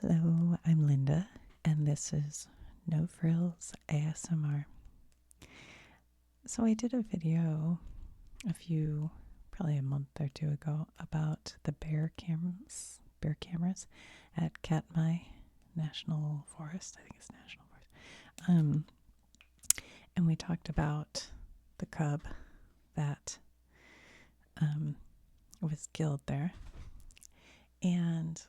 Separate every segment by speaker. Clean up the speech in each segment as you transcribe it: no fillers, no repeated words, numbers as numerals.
Speaker 1: Hello, I'm Linda, and this is No Frills ASMR. So I did a video probably a month or two ago, about the bear cameras at Katmai National Forest. I think it's National Forest. And we talked about the cub that was killed there. And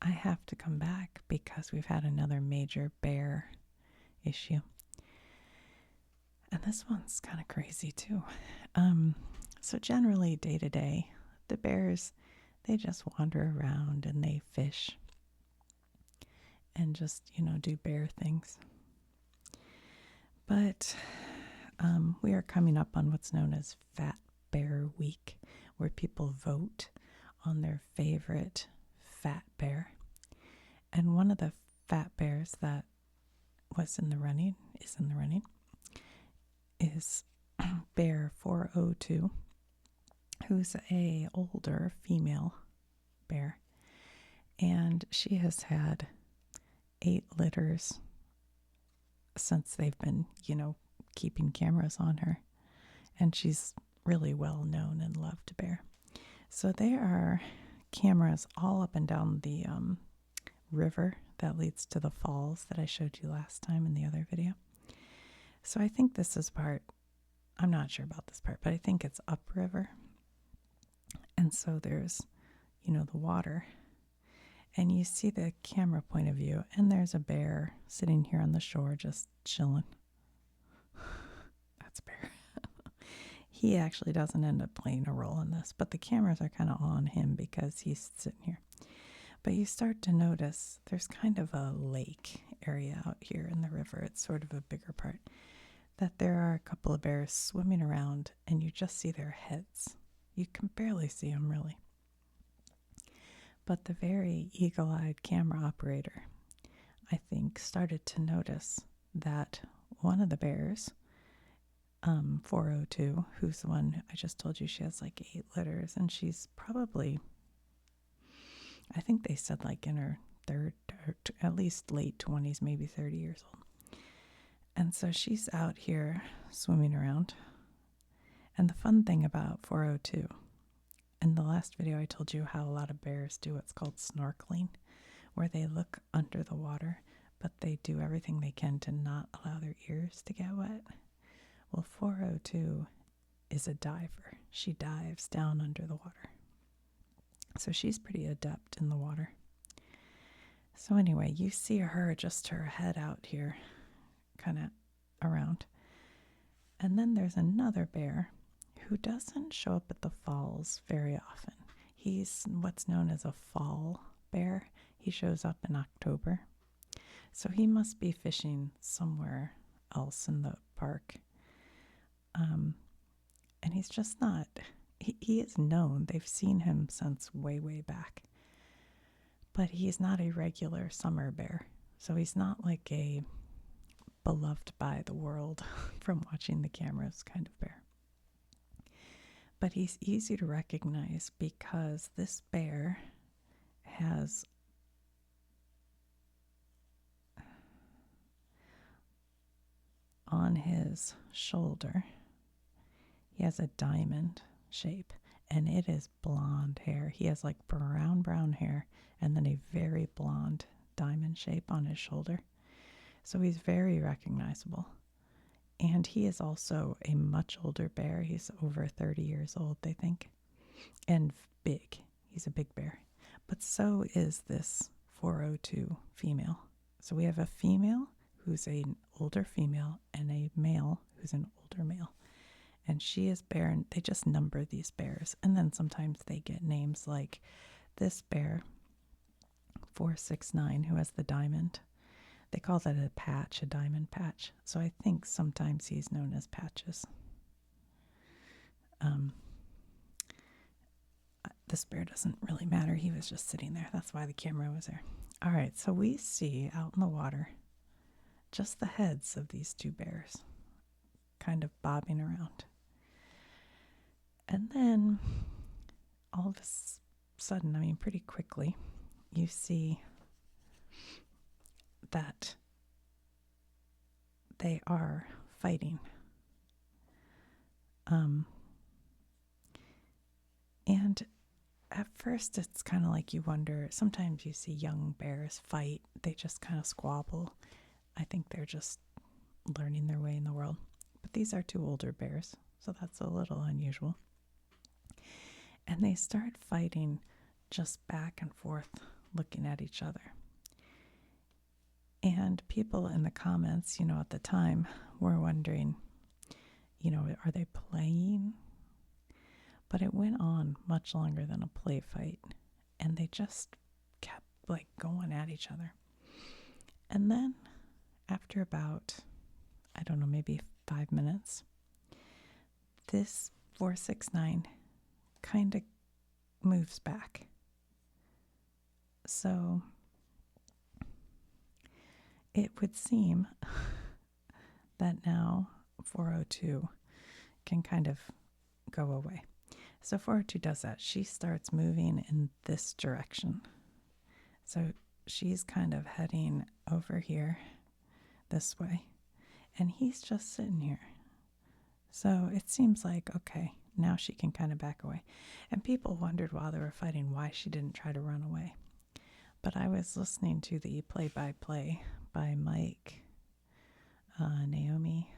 Speaker 1: I have to come back because we've had another major bear issue. And this one's kind of crazy too. So generally day to day, the bears, they just wander around and they fish and just, do bear things. But we are coming up on what's known as Fat Bear Week, where people vote on their favorite fat bear. And one of the fat bears that is in the running, is Bear 402, who's a older female bear. And she has had 8 litters since they've been, keeping cameras on her. And she's really well known and loved bear. So there are cameras all up and down the river that leads to the falls that I showed you last time in the other video. So I think this is I'm not sure about this part, but I think it's upriver. And so there's, the water. And you see the camera point of view, and there's a bear sitting here on the shore just chilling. That's Bear. He actually doesn't end up playing a role in this, but the cameras are kind of on him because he's sitting here. But you start to notice there's kind of a lake area out here in the river. It's sort of a bigger part. That there are a couple of bears swimming around, and you just see their heads. You can barely see them, really. But the very eagle-eyed camera operator, I think, started to notice that one of the bears, 402, who's the one I just told you she has like 8 litters, and she's probably, I think they said like in her at least late 20s, maybe 30 years old. And so she's out here swimming around. And the fun thing about 402, in the last video I told you how a lot of bears do what's called snorkeling, where they look under the water, but they do everything they can to not allow their ears to get wet. Well, 402 is a diver. She dives down under the water. So she's pretty adept in the water. So anyway, you see her, just her head out here, kind of around. And then there's another bear who doesn't show up at the falls very often. He's what's known as a fall bear. He shows up in October. So he must be fishing somewhere else in the park. And he's just not, he is known. They've seen him since way, way back. But he's not a regular summer bear. So he's not like a beloved by the world from watching the cameras kind of bear. But he's easy to recognize because this bear has on his shoulder, he has a diamond shape, and it is blonde hair. He has like brown hair and then a very blonde diamond shape on his shoulder. So he's very recognizable. And he is also a much older bear. He's over 30 years old, they think. And big. He's a big bear. But so is this 402 female. So we have a female who's an older female and a male who's an older male. And she is bear, and they just number these bears. And then sometimes they get names like this bear, 469, who has the diamond. They call that a patch, a diamond patch. So I think sometimes he's known as Patches. This bear doesn't really matter. He was just sitting there. That's why the camera was there. All right, so we see out in the water just the heads of these 2 bears kind of bobbing around. And then all of a sudden, pretty quickly, you see that they are fighting. And at first, it's kind of like you wonder. Sometimes you see young bears fight, they just kind of squabble. I think they're just learning their way in the world. But these are two older bears, so that's a little unusual. And they start fighting just back and forth, looking at each other. And people in the comments, at the time were wondering, are they playing? But it went on much longer than a play fight. And they just kept going at each other. And then after about, I don't know, maybe 5 minutes, this 469 kind of moves back. So it would seem that now 402 can kind of go away. So 402 does that. She starts moving in this direction. So she's kind of heading over here this way. And he's just sitting here. So it seems like, okay, now she can kind of back away. And people wondered while they were fighting why she didn't try to run away. But I was listening to the play-by-play by Mike, Naomi,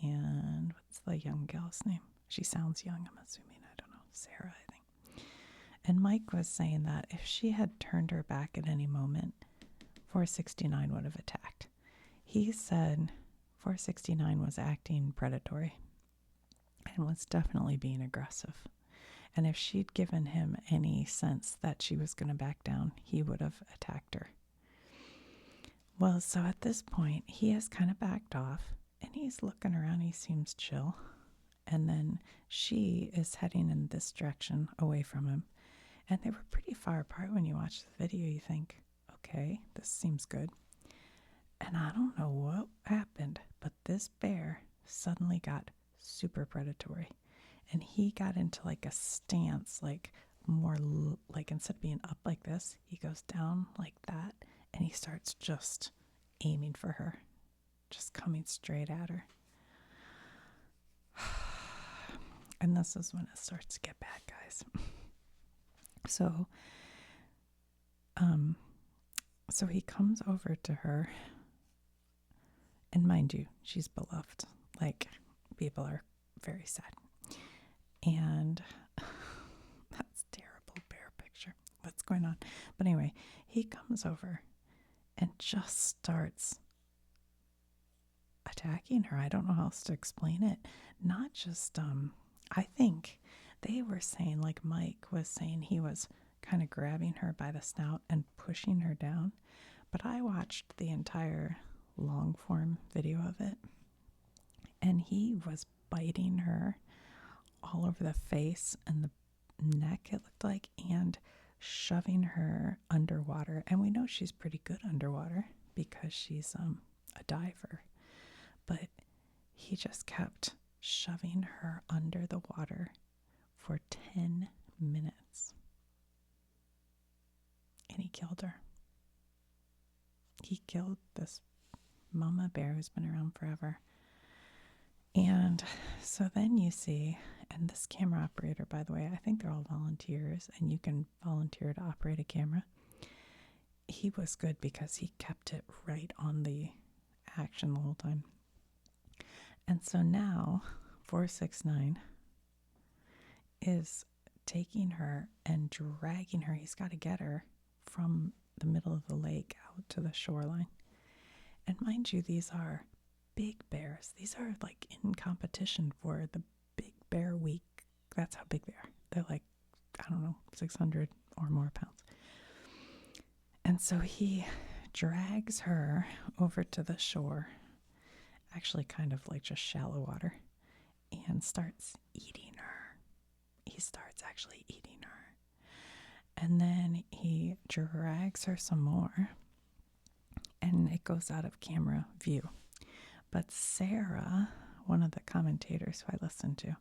Speaker 1: and what's the young gal's name? She sounds young, I'm assuming. I don't know. Sarah, I think. And Mike was saying that if she had turned her back at any moment, 469 would have attacked. He said 469 was acting predatory and was definitely being aggressive. And if she'd given him any sense that she was going to back down, he would have attacked her. Well, so at this point, he has kind of backed off, and he's looking around. He seems chill. And then she is heading in this direction away from him. And they were pretty far apart when you watch the video. You think, okay, this seems good. And I don't know what happened, but this bear suddenly got super predatory. And he got into like a stance, more instead of being up like this, he goes down like that. And he starts just aiming for her, just coming straight at her. And this is when it starts to get bad, guys. So he comes over to her. And mind you, she's beloved. People are very sad. And that's terrible bear picture. What's going on? But anyway, he comes over and just starts attacking her. I don't know how else to explain it. Not just, I think they were saying, like Mike was saying, he was kind of grabbing her by the snout and pushing her down. But I watched the entire long form video of it, and he was biting her all over the face and the neck, it looked like, and shoving her underwater. And we know she's pretty good underwater because she's a diver, but he just kept shoving her under the water for 10 minutes, and he killed her. He killed this mama bear who's been around forever. And so then you see, and this camera operator, by the way, I think they're all volunteers, and you can volunteer to operate a camera. He was good because he kept it right on the action the whole time. And so now 469 is taking her and dragging her. He's got to get her from the middle of the lake out to the shoreline. And mind you, these are big bears. These are in competition for the Big Bear Week. That's how big they are. They're 600 or more pounds. And so he drags her over to the shore, actually kind of just shallow water, and starts eating her. He starts actually eating her. And then he drags her some more, and it goes out of camera view. But Sarah, one of the commentators who I listened to,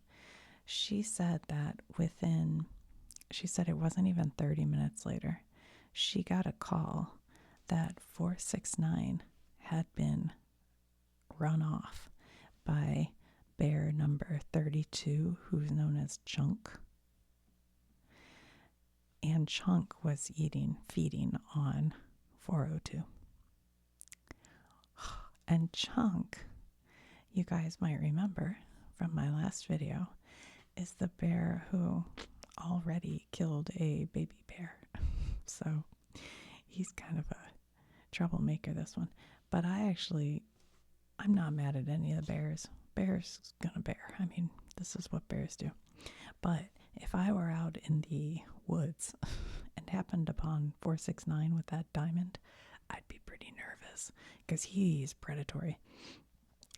Speaker 1: she said that it wasn't even 30 minutes later, she got a call that 469 had been run off by bear number 32, who's known as Chunk. And Chunk was feeding on 402. And Chunk, you guys might remember from my last video, is the bear who already killed a baby bear. So he's kind of a troublemaker, this one. But I'm not mad at any of the bears. Bear's gonna bear. I mean, this is what bears do. But if I were out in the woods and happened upon 469 with that diamond, I'd be pretty nervous because he's predatory.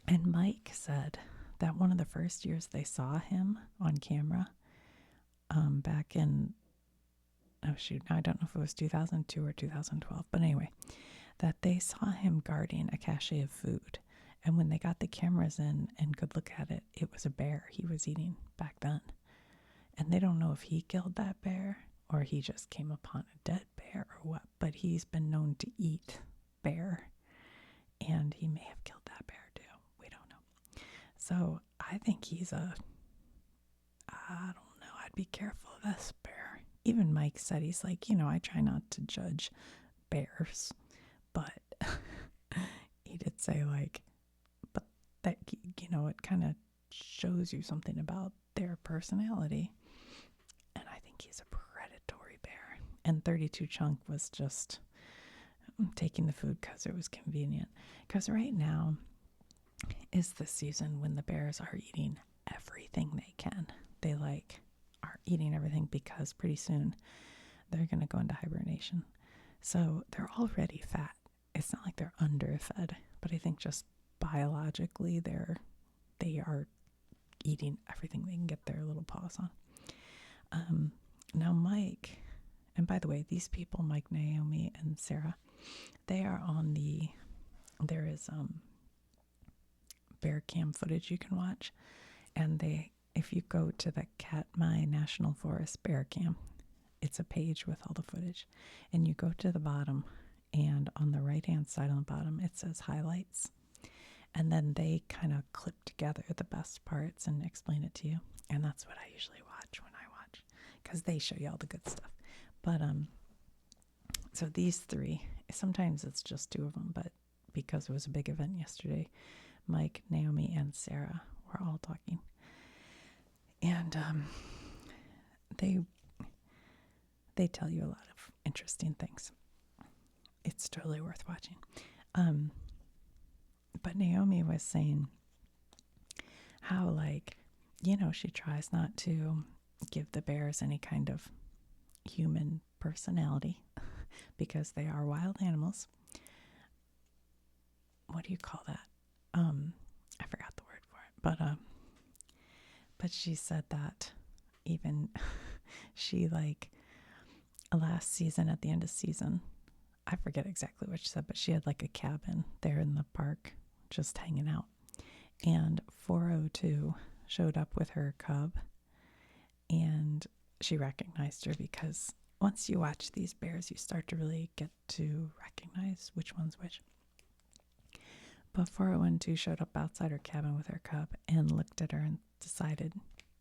Speaker 1: And Mike said that one of the first years they saw him on camera, back in, oh shoot, I don't know if it was 2002 or 2012, but anyway, that they saw him guarding a cache of food. And when they got the cameras in and could look at it, it was a bear he was eating back then. And they don't know if he killed that bear or he just came upon a dead bear or what, but he's been known to eat bear. And he may have killed that bear too. We don't know. So I think I don't know, I'd be careful of this bear. Even Mike said, he's like, I try not to judge bears, but he did say but that, it kind of shows you something about their personality. And I think he's a predatory bear. And 32 Chunk was just taking the food because it was convenient. Because right now is the season when the bears are eating everything they can. They are eating everything because pretty soon they're going to go into hibernation. So they're already fat. It's not like they're underfed, but I think just biologically they are eating everything they can get their little paws on. Now Mike, and by the way, these people, Mike, Naomi, and Sarah, they are on there is bear cam footage you can watch, and if you go to the Katmai National Forest bear cam, it's a page with all the footage, and you go to the bottom, and on the right hand side on the bottom it says highlights, and then they kind of clip together the best parts and explain it to you. And that's what I usually watch when I watch, because they show you all the good stuff. But so these three, sometimes it's just two of them, but because it was a big event yesterday, Mike, Naomi, and Sarah were all talking. And they tell you a lot of interesting things. It's totally worth watching. But Naomi was saying how, she tries not to give the bears any kind of human personality because they are wild animals. What do you call that? I forgot the word for it, but she said that even she last season, at the end of season, I forget exactly what she said, but she had a cabin there in the park just hanging out. And 402 showed up with her cub, and she recognized her because once you watch these bears, you start to really get to recognize which one's which. But 402 showed up outside her cabin with her cub and looked at her and decided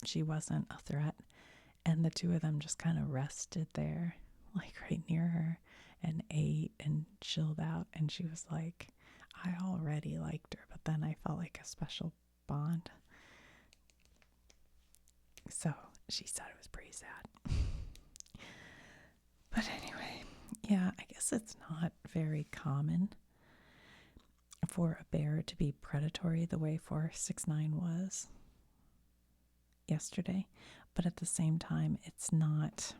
Speaker 1: she wasn't a threat. And the two of them just kind of rested there, right near her, and ate and chilled out. And she was like, I already liked her, but then I felt like a special bond. So she said it was pretty sad. But anyway, yeah, I guess it's not very common for a bear to be predatory the way 469 was yesterday. But at the same time, it's not,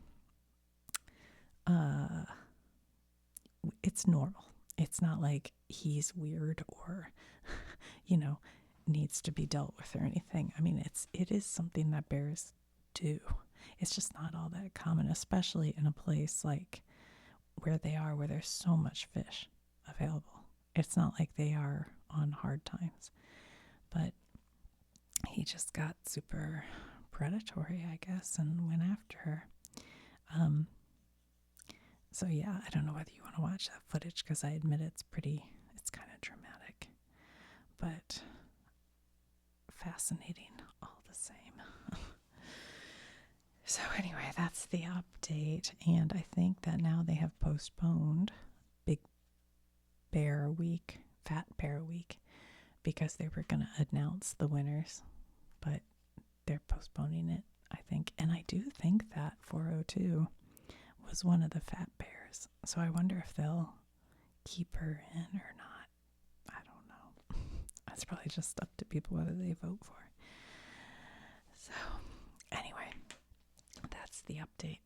Speaker 1: it's normal. It's not like he's weird or, needs to be dealt with or anything. I mean, it is something that bears do. It's just not all that common, especially in a place like where they are, where there's so much fish available. It's not like they are on hard times. But he just got super predatory, I guess, and went after her. So yeah, I don't know whether you want to watch that footage because I admit it's kind of dramatic, but fascinating all the same. So anyway, that's the update, and I think that now they have postponed Big Bear Week, Fat Bear Week, because they were going to announce the winners, but they're postponing it, I think. And I do think that 402 was one of the fat bears. So I wonder if they'll keep her in or not. I don't know. That's probably just up to people whether they vote for. So anyway, that's the update.